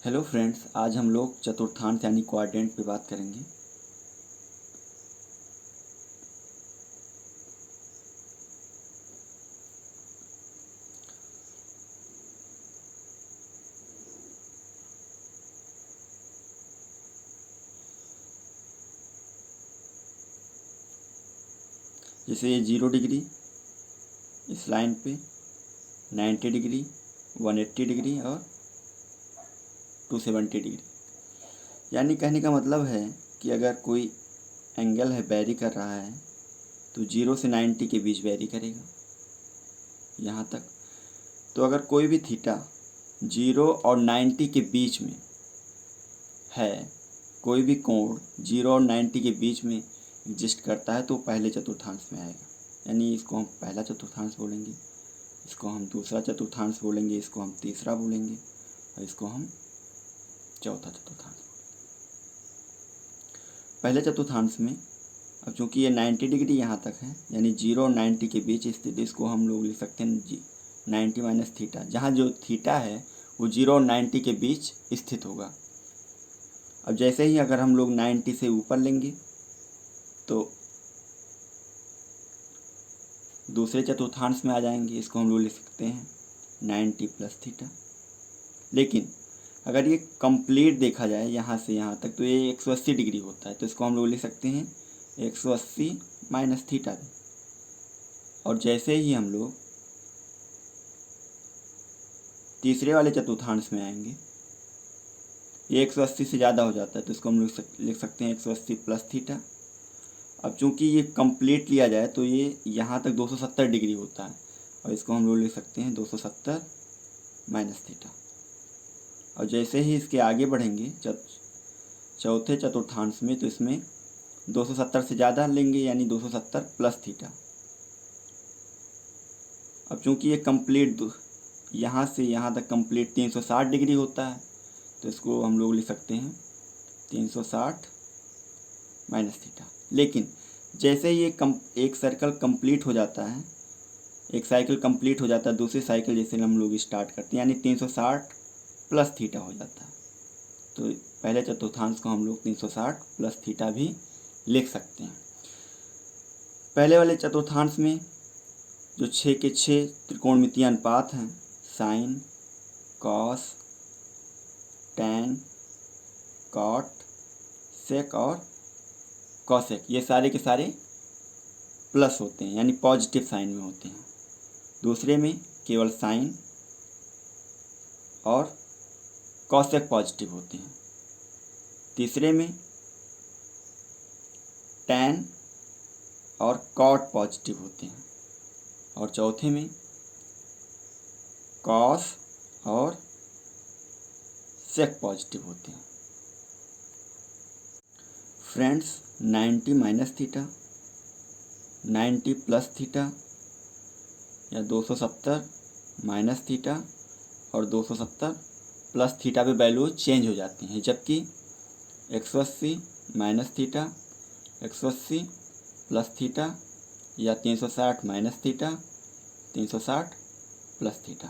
Hello friends, आज हम लोग चतुर्थांश यानी क्वाड्रेंट पे बात करेंगे। जैसे ये 0 डिग्री, इस लाइन पे 90 डिग्री, 180 डिग्री और 270 डिग्री। यानी कहने का मतलब है कि अगर कोई एंगल है वेरी कर रहा है तो 0 से 90 के बीच वेरी करेगा यहाँ तक। तो अगर कोई भी थीटा 0 और 90 के बीच में है, कोई भी कोण 0 और 90 के बीच में एग्जिस्ट करता है तो पहले चतुर्थांश में आएगा। यानी इसको हम पहला चतुर्थांश बोलेंगे, इसको हम दूसरा चतुर्थांश बोलेंगे, इसको हम तीसरा बोलेंगे और इसको हम चौथा चतुर्थांश बोलेंगे। पहले चतुर्थांश में अब चूंकि ये 90 डिग्री यहाँ तक है, यानी 0 और 90 के बीच स्थित, इसको हम लोग लिख सकते हैं 90 माइनस थीटा। जहाँ जो थीटा है वो 0 और 90 के बीच स्थित होगा। अब जैसे ही अगर हम लोग 90 से ऊपर लेंगे तो दूसरे चतुर्थांश में आ जाएंगे। इसको हम लोग लिख सकते हैं 90 प्लस थीटा। लेकिन अगर ये कंप्लीट देखा जाए यहाँ से यहाँ तक तो ये 180 डिग्री होता है, तो इसको हम लोग लिख सकते हैं 180 माइनस थीटा भी। और जैसे ही हम लोग तीसरे वाले चतुर्थांश में आएंगे, ये 180 से ज़्यादा हो जाता है तो इसको हम लोग लिख सकते हैं 180 प्लस थीटा। अब चूंकि ये कंप्लीट लिया जाए तो ये यहाँ तक 270 डिग्री होता है और इसको हम लोग लिख सकते हैं 270 माइनस थीटा। और जैसे ही इसके आगे बढ़ेंगे चौथे चतुर्थांश में, तो इसमें 270 से ज़्यादा लेंगे यानी 270 प्लस थीटा। अब चूंकि ये कंप्लीट यहाँ से यहाँ तक कंप्लीट 360 डिग्री होता है तो इसको हम लोग लिख सकते हैं 360 माइनस थीटा। लेकिन जैसे ही एक सर्कल कंप्लीट हो जाता है, एक साइकिल कंप्लीट हो जाता है, दूसरी साइकिल जैसे हम लोग स्टार्ट करते हैं यानी 360 प्लस थीटा हो जाता है। तो पहले चतुर्थांश को हम लोग 360 प्लस थीटा भी लिख सकते हैं। पहले वाले चतुर्थांश में जो 6 के 6 त्रिकोणमितीय अनुपात हैं, साइन, कॉस, टैन, कॉट, सेक और कॉसेक, ये सारे के सारे प्लस होते हैं यानी पॉजिटिव साइन में होते हैं। दूसरे में केवल साइन और कॉसेक पॉजिटिव होते हैं। तीसरे में टैन और कॉट पॉजिटिव होते हैं और चौथे में कॉस और सेक पॉजिटिव होते हैं। Friends, 90 minus theta, 90 plus theta या 270 माइनस थीटा और 270 प्लस थीटा पे वैल्यू चेंज हो जाती हैं, जबकि 180 माइनस थीटा, 180 प्लस थीटा या 360 माइनस थीटा, 360 प्लस थीटा।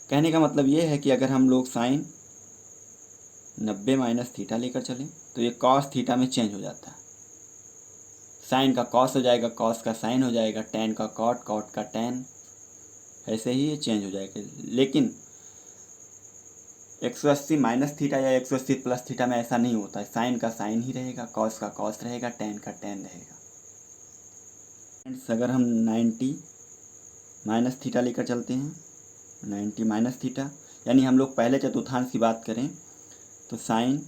कहने का मतलब ये है कि अगर हम लोग साइन 90 माइनस थीटा लेकर चलें तो ये कॉस थीटा में चेंज हो जाता है। साइन का कॉस हो जाएगा, कॉस का साइन हो जाएगा, टैन का कॉट, कॉट का टैन, ऐसे ही ये चेंज हो जाएगा। लेकिन 180 माइनस थीटा या 180 प्लस थीटा में ऐसा नहीं होता है। साइन का साइन ही रहेगा, कॉस का कॉस रहेगा, टैन का टैन रहेगा। फ्रेंड्स, अगर हम 90 माइनस थीटा लेकर चलते हैं, 90 माइनस थीटा यानी हम लोग पहले चतुर्थांश की बात करें तो साइन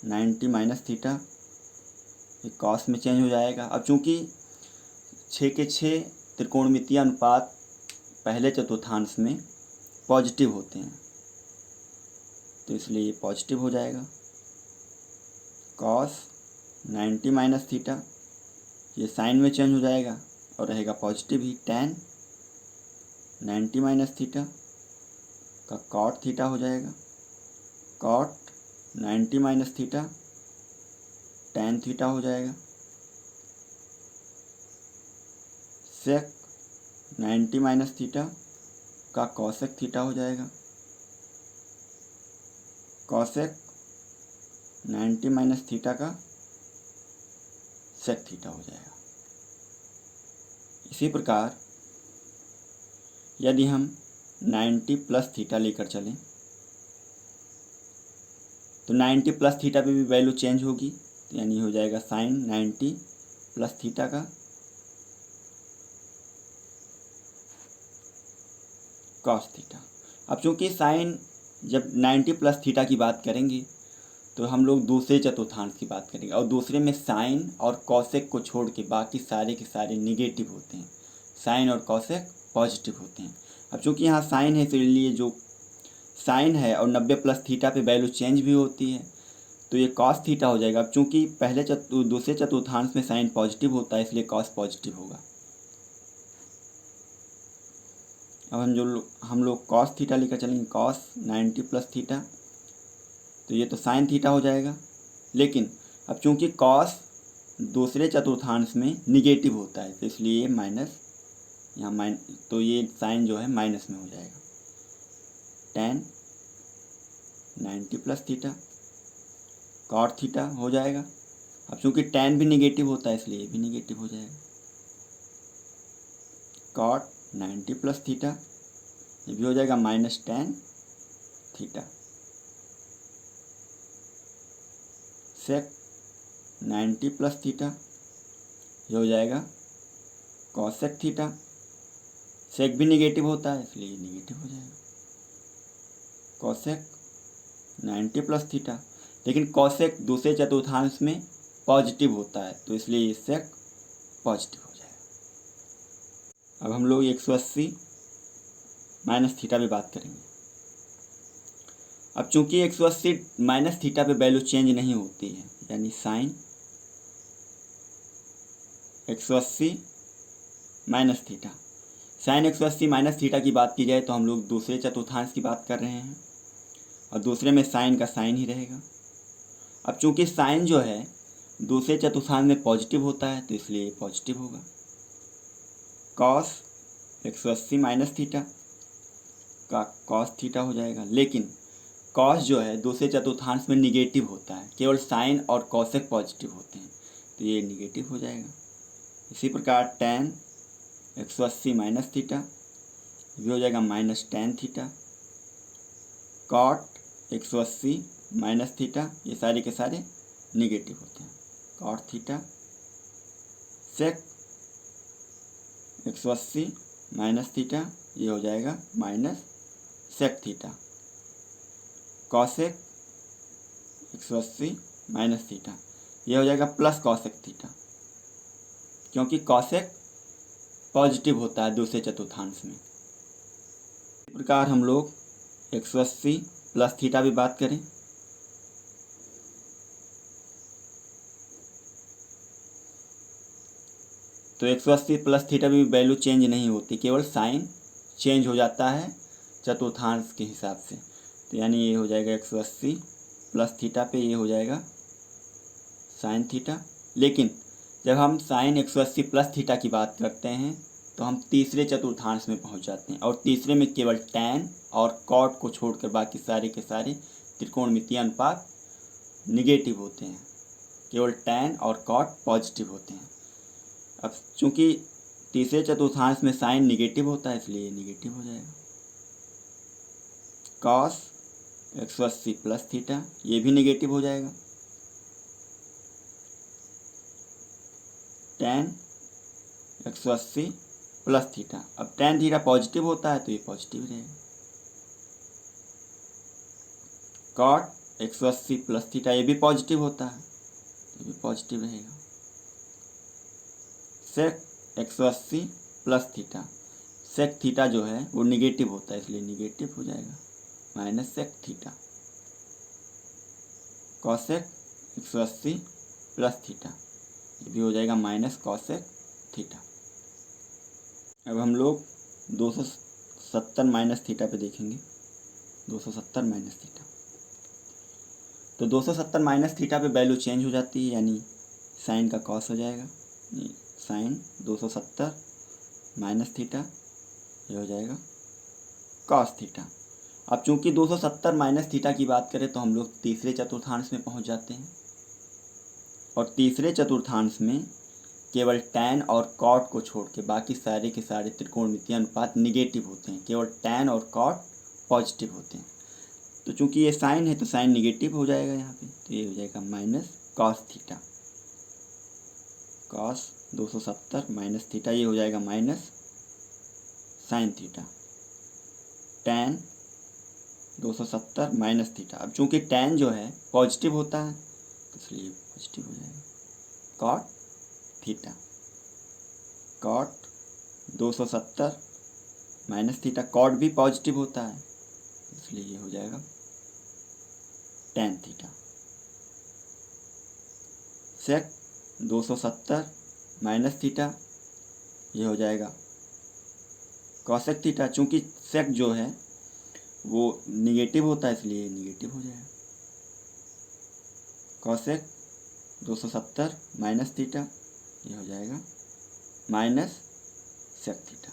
90 माइनस थीटा ये कॉस में चेंज हो जाएगा। अब चूंकि 6 के 6 त्रिकोणमितीय अनुपात पहले चतुर्थांश में पॉजिटिव होते हैं तो इसलिए ये पॉजिटिव हो जाएगा। कॉस 90 माइनस थीटा ये साइन में चेंज हो जाएगा और रहेगा पॉजिटिव ही। टैन 90 माइनस थीटा का कॉट थीटा हो जाएगा, cot 90 minus theta tan theta हो जाएगा। सेक 90 माइनस थीटा का कॉसेक थीटा हो जाएगा। कॉसेक 90 माइनस थीटा का सेक थीटा हो जाएगा। इसी प्रकार यदि हम 90 प्लस थीटा लेकर चलें तो 90 प्लस थीटा पे भी वैल्यू चेंज होगी, तो यानी हो जाएगा साइन 90 प्लस थीटा का कॉस थीटा। अब चूंकि साइन जब 90 प्लस थीटा की बात करेंगे तो हम लोग दूसरे चतुर्थांश की बात करेंगे, और दूसरे में साइन और कॉसेक को छोड़ के बाकी सारे के सारे निगेटिव होते हैं, साइन और कॉसेक पॉजिटिव होते हैं। अब चूंकि यहाँ साइन है, इसलिए जो साइन है और 90 प्लस थीटा पे वैल्यू चेंज भी होती है, तो ये कॉस थीटा हो जाएगा। अब चूंकि दूसरे चतुर्थांश में साइन पॉजिटिव होता है, इसलिए कॉस पॉजिटिव होगा। अब हम लोग कॉस थीटा लेकर चलेंगे, कॉस 90 प्लस थीटा, तो ये तो साइन थीटा हो जाएगा। लेकिन अब चूंकि कॉस दूसरे चतुर्थांश में निगेटिव होता है, तो इसलिए माइनस यहाँ तो ये साइन जो है माइनस में हो जाएगा। tan 90 plus theta cot theta हो जाएगा। अब चूंकि tan भी निगेटिव होता है, इसलिए ये भी निगेटिव हो जाएगा। कॉट 90 प्लस थीटा, ये भी हो जाएगा माइनस tan थीटा। सेक 90 प्लस थीटा, ये हो जाएगा कॉसेक थीटा। सेक भी निगेटिव होता है, इसलिए निगेटिव हो जाएगा कॉसेक 90 प्लस थीटा। लेकिन कॉसेक दूसरे चतुर्थांश में पॉजिटिव होता है, तो इसलिए ये सेक पॉजिटिव हो जाएगा। अब हम लोग 180 माइनस थीटा पे बात करेंगे। अब चूंकि 180 माइनस थीटा पे वैल्यू चेंज नहीं होती है, यानी sine 180 minus theta, sine 180 minus theta की बात की जाए तो हम लोग दूसरे चतुर्थांश की बात कर रहे हैं, और दूसरे में साइन का साइन ही रहेगा। अब चूंकि साइन जो है दूसरे चतुर्थांश में पॉजिटिव होता है, तो इसलिए पॉजिटिव होगा। कॉस 180 माइनस थीटा का कॉस थीटा हो जाएगा। लेकिन कॉस जो है दूसरे चतुर्थांश में निगेटिव होता है, केवल साइन और कॉसेक पॉजिटिव होते हैं, तो ये निगेटिव हो जाएगा। इसी प्रकार tan 180 माइनस थीटा भी हो जाएगा minus tan theta. Cot 180 minus theta, ये सारे के सारे निगेटिव होते हैं, cot theta. Sec 180 minus theta, ये हो जाएगा minus sec theta. Cosec 180 minus theta, ये हो जाएगा प्लस कॉसेक थीटा, क्योंकि कॉसेक पॉजिटिव होता है दूसरे चतुर्थांश में। इस प्रकार हम लोग 180 प्लस थीटा भी बात करें तो 180 प्लस थीटा भी वैल्यू चेंज नहीं होती, केवल साइन चेंज हो जाता है चतुर्थांश के हिसाब से। तो यानी ये हो जाएगा 180 प्लस थीटा पे ये हो जाएगा साइन थीटा। लेकिन जब हम साइन 180 प्लस थीटा की बात करते हैं तो हम तीसरे चतुर्थांश में पहुंच जाते हैं, और तीसरे में केवल tan और कॉट को छोड़कर बाकी सारे के सारे त्रिकोणमितीय अनुपात निगेटिव होते हैं, केवल tan और कॉट पॉजिटिव होते हैं। अब चूंकि तीसरे चतुर्थांश में साइन निगेटिव होता है, इसलिए निगेटिव हो जाएगा। कॉस 180 प्लस थीटा, ये भी निगेटिव हो जाएगा। tan 180 प्लस थीटा, अब tan थीटा पॉजिटिव होता है, तो ये पॉजिटिव रहेगा। कॉट 180 प्लस थीटा, ये भी पॉजिटिव होता है, तो ये भी पॉजिटिव रहेगा। सेक 180 प्लस थीटा, सेक थीटा जो है वो निगेटिव होता है, इसलिए निगेटिव हो जाएगा minus sec theta. Cosec 180 plus theta, ये भी हो जाएगा माइनस कॉसेक थीटा। अब हम लोग 270 माइनस थीटा पे देखेंगे। 270 माइनस थीटा, तो 270 माइनस थीटा पे वैल्यू चेंज हो जाती है, यानी साइन का कॉस हो जाएगा। साइन 270 माइनस थीटा, ये हो जाएगा कॉस थीटा। अब चूंकि 270 माइनस थीटा की बात करें तो हम लोग तीसरे चतुर्थांश में पहुंच जाते हैं, और तीसरे चतुर्थांश में केवल tan और cot को छोड़ के बाकी सारे के सारे त्रिकोणमितीय अनुपात निगेटिव होते हैं, केवल tan और cot पॉजिटिव होते हैं। तो चूंकि ये साइन है तो साइन निगेटिव हो जाएगा यहाँ पे, तो ये हो जाएगा minus cos theta, cos 270 minus theta, ये हो जाएगा minus sine theta, tan 270 minus theta. अब चूंकि tan जो है पॉजिटिव होता है तो इसलिए पॉजिटिव हो जाएगा, cot theta, cot 270 minus theta, cot भी पॉजिटिव होता है इसलिए ये हो जाएगा tan theta, sec 270 minus theta, ये हो जाएगा कॉसेक थीटा। चूंकि सेक जो है वो निगेटिव होता है इसलिए निगेटिव हो जाएगा, कॉसेक 270 माइनस थीटा, ये हो जाएगा माइनस सेक थीटा।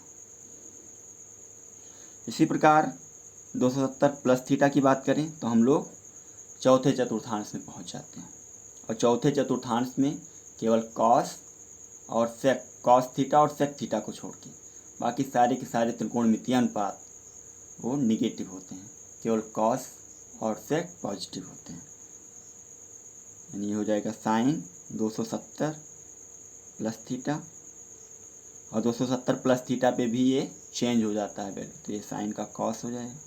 इसी प्रकार 270 प्लस थीटा की बात करें तो हम लोग चौथे चतुर्थांश में पहुंच जाते हैं, और चौथे चतुर्थांश में केवल कॉस और सेक, कॉस थीटा और सेक थीटा को छोड़ के बाकी सारे के सारे त्रिकोणमितीय अनुपात वो निगेटिव होते हैं, केवल कॉस और सेक पॉजिटिव होते हैं। यानी ये हो जाएगा साइन 270 प्लस थीटा, और 270 प्लस थीटा पे भी ये चेंज हो जाता है वैल्यू, तो ये साइन का कॉस हो जाएगा।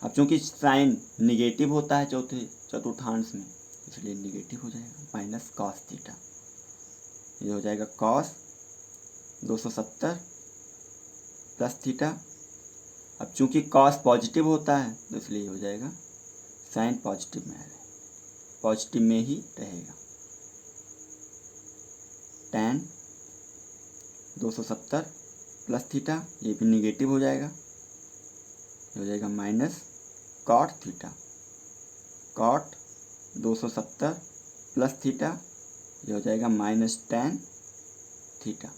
अब चूंकि साइन निगेटिव होता है चौथे चतुर्थांश में इसलिए निगेटिव हो जाएगा, माइनस कॉस थीटा, ये हो जाएगा कॉस 270 प्लस थीटा। अब चूंकि कॉस पॉजिटिव होता है तो इसलिए हो जाएगा साइन पॉजिटिव में है, पॉजिटिव में ही रहेगा, tan 270 प्लस थीटा, ये भी निगेटिव हो जाएगा, ये हो जाएगा minus cot theta, cot 270 plus theta, ये हो जाएगा minus tan theta,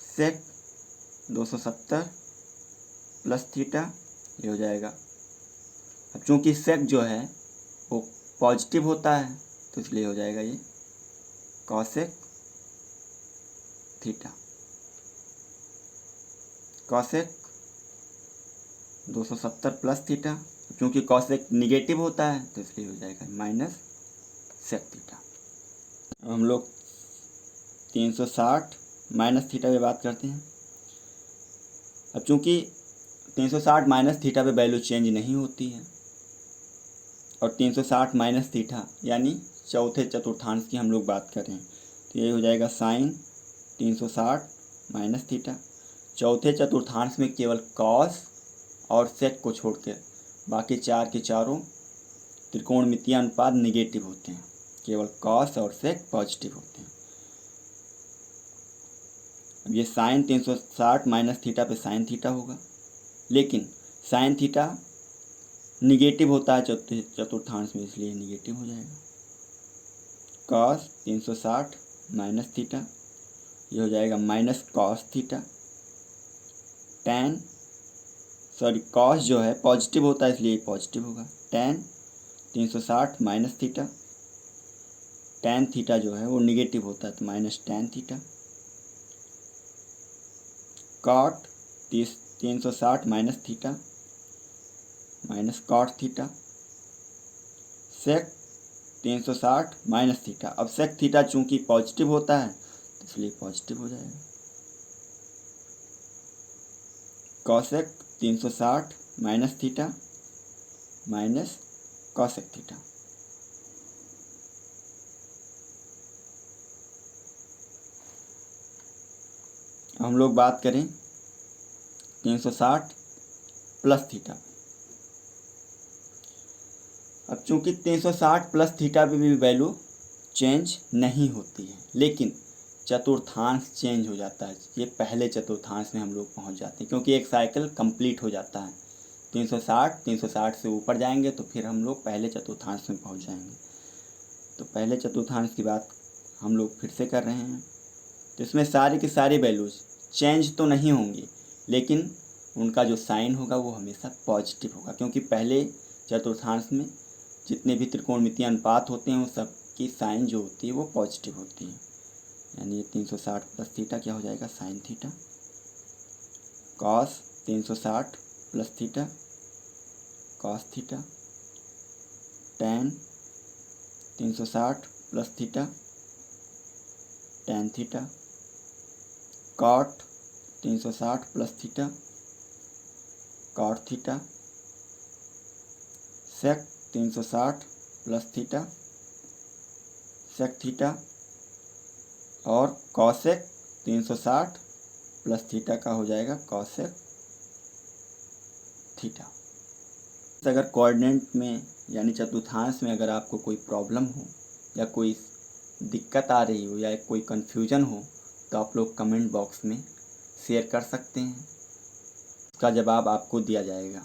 sec 270 plus theta, ये हो जाएगा। अब चूंकि सेक जो है वो पॉजिटिव होता है तो इसलिए हो जाएगा ये cosec theta, cosec 270 plus theta, क्योंकि कॉसेक निगेटिव होता है तो इसलिए हो जाएगा माइनस सेक थीटा। अब हम लोग 360 माइनस थीटा पे बात करते हैं। अब चूंकि 360 माइनस थीटा पे वैल्यू चेंज नहीं होती है, और 360 माइनस थीटा यानी चौथे चतुर्थांश की हम लोग बात करें तो ये हो जाएगा साइन 360 माइनस थीटा। चौथे चतुर्थांश में केवल कॉस और सेक को छोड़ के बाकी चार के चारों त्रिकोणमितीय अनुपात निगेटिव होते हैं, केवल कॉस और सेक पॉजिटिव होते हैं। अब ये साइन 360 माइनस थीटा पे साइन थीटा होगा, लेकिन साइन थीटा निगेटिव होता है चौथे चतुर्थांश में इसलिए निगेटिव हो जाएगा, कॉस 360 माइनस थीटा, ये हो जाएगा minus cos theta, tan cos जो है पॉजिटिव होता है इसलिए पॉजिटिव होगा, tan 360 minus theta, tan theta जो है वो निगेटिव होता है तो minus tan theta, cot 360 minus theta minus cot theta, sec 360 minus theta. अब सेक थीटा चूंकि पॉजिटिव होता है तो इसलिए पॉजिटिव हो जाएगा, cosec 360 minus theta minus cosec theta. हम लोग बात करें 360 प्लस थीटा। अब चूंकि 360 प्लस थीटा पे भी वैल्यू चेंज नहीं होती है, लेकिन चतुर्थांश चेंज हो जाता है। ये पहले चतुर्थांश में हम लोग पहुंच जाते हैं, क्योंकि एक साइकिल कंप्लीट हो जाता है। 360 से ऊपर जाएंगे तो फिर हम लोग पहले चतुर्थांश में पहुंच जाएंगे। तो पहले चतुर्थांश की बात हम लोग फिर से कर रहे हैं। तो इसमें सारी की सारी वैल्यूज़ चेंज तो नहीं होंगी, लेकिन उनका जो साइन होगा वो हमेशा पॉजिटिव होगा, क्योंकि पहले चतुर्थांश में जितने भी त्रिकोणमितीय अनुपात होते हैं वो सब की साइन जो होती है वो पॉजिटिव होती है। यानी ये 360 प्लस थीटा क्या हो जाएगा, sine theta. Cos 360 plus theta, cos theta. Tan 360 plus theta, tan theta. Cot 360 plus theta, cot theta. Sec 360 plus theta, sec theta. और कॉसेक 360 प्लस थीटा का हो जाएगा कॉसेक थीटा। अगर कोऑर्डिनेट में यानी चतुर्थांश में अगर आपको कोई प्रॉब्लम हो या कोई दिक्कत आ रही हो या कोई कन्फ्यूजन हो तो आप लोग कमेंट बॉक्स में शेयर कर सकते हैं, उसका जवाब आपको दिया जाएगा।